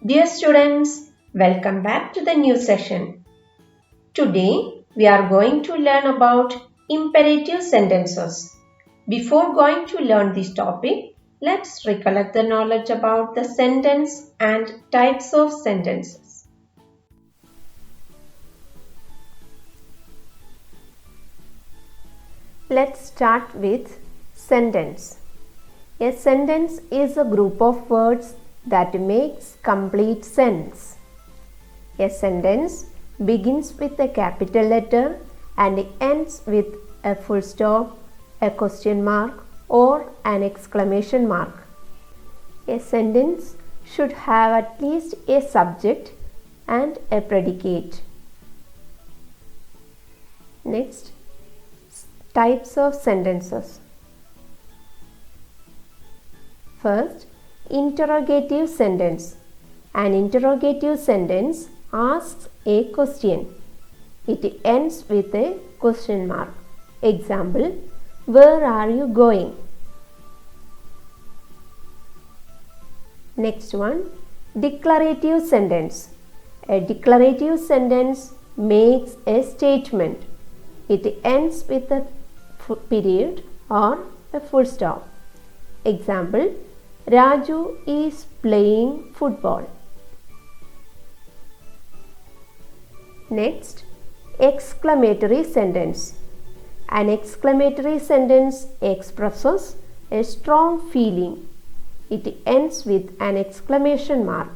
Dear students, welcome back to the new session. Today we are going to learn about imperative sentences. Before going to learn this topic, let's recollect the knowledge about the sentence and types of sentences. Let's start with sentence. A sentence is a group of words that makes complete sense. A sentence begins with a capital letter and ends with a full stop, a question mark, or an exclamation mark. A sentence should have at least a subject and a predicate. Next, types of sentences. First, interrogative sentence. An interrogative sentence asks a question. It ends with a question mark. Example, where are you going? Next one, declarative sentence. A declarative sentence makes a statement. It ends with a period or a full stop. Example, Raju is playing football. Next, exclamatory sentence. An exclamatory sentence expresses a strong feeling. It ends with an exclamation mark.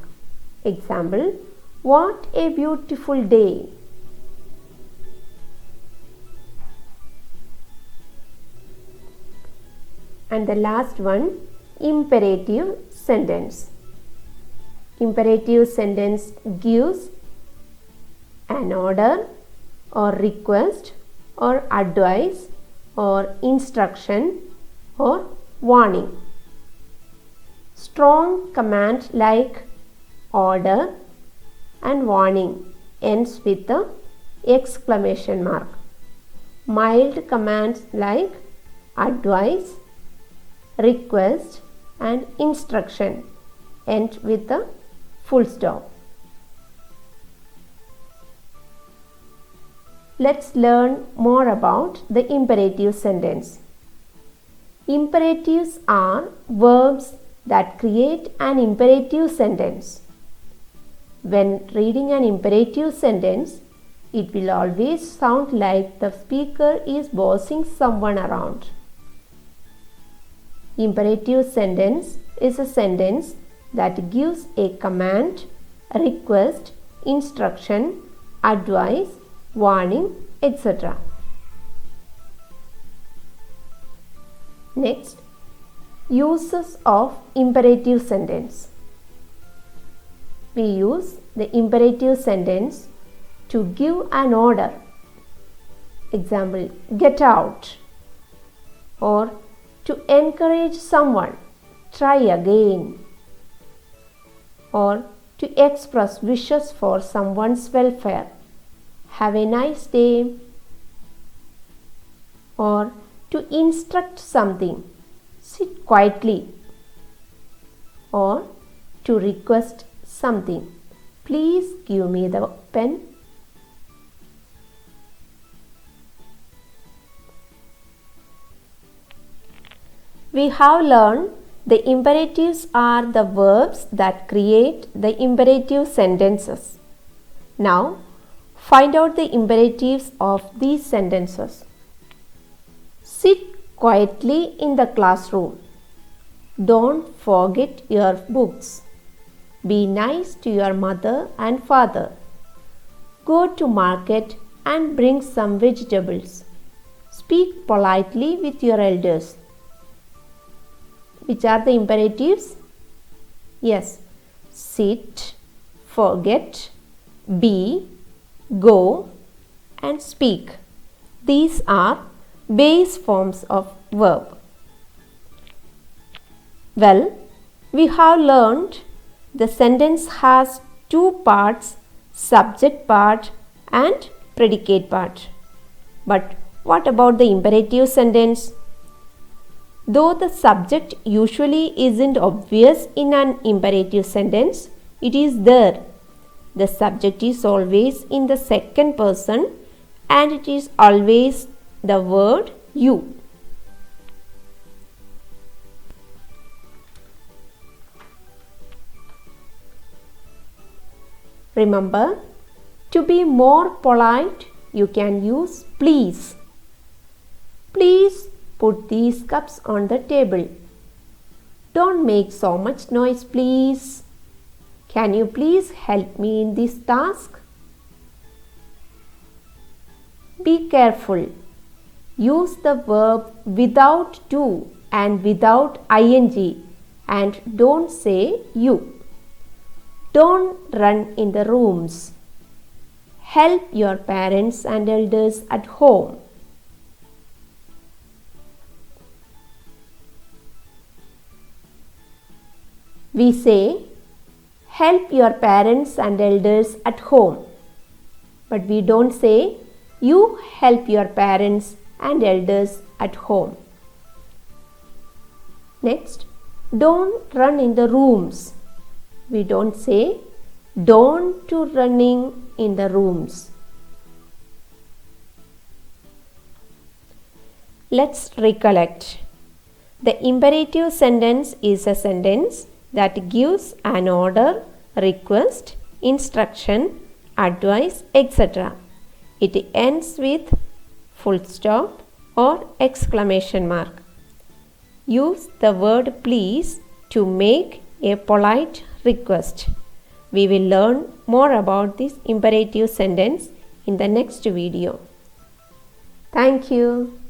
Example, what a beautiful day. And the last one, imperative sentence. Imperative sentence gives an order or request or advice or instruction or warning. Strong command like order and warning ends with the exclamation mark. Mild commands like advice, request and instruction end with a full stop. Let's learn more about the imperative sentence. Imperatives are verbs that create an imperative sentence. When reading an imperative sentence, it will always sound like the speaker is bossing someone around. Imperative sentence is a sentence that gives a command, request, instruction, advice, warning, etc. Next, uses of imperative sentence. We use the imperative sentence to give an order. Example, get out, or to encourage someone, try again, or to express wishes for someone's welfare, have a nice day, or to instruct something, sit quietly, or to request something, please give me the pen. We have learned the imperatives are the verbs that create the imperative sentences. Now, find out the imperatives of these sentences. Sit quietly in the classroom. Don't forget your books. Be nice to your mother and father. Go to market and bring some vegetables. Speak politely with your elders. Which are the imperatives? Yes, sit, forget, be, go and speak. These are base forms of verb. Well, we have learned the sentence has two parts, subject part and predicate part. But what about the imperative sentence? Though the subject usually isn't obvious in an imperative sentence, it is there. The subject is always in the second person and it is always the word you. Remember, to be more polite, you can use please. Please put these cups on the table. Don't make so much noise, please. Can you please help me in this task? Be careful. Use the verb without to and without ing and don't say you. Don't run in the rooms. Help your parents and elders at home. We say, help your parents and elders at home. But we don't say, you help your parents and elders at home. Next, don't run in the rooms. We don't say, don't to running in the rooms. Let's recollect. The imperative sentence is a sentence that gives an order, request, instruction, advice, etc. It ends with full stop or exclamation mark. Use the word please to make a polite request. We will learn more about this imperative sentence in the next video. Thank you.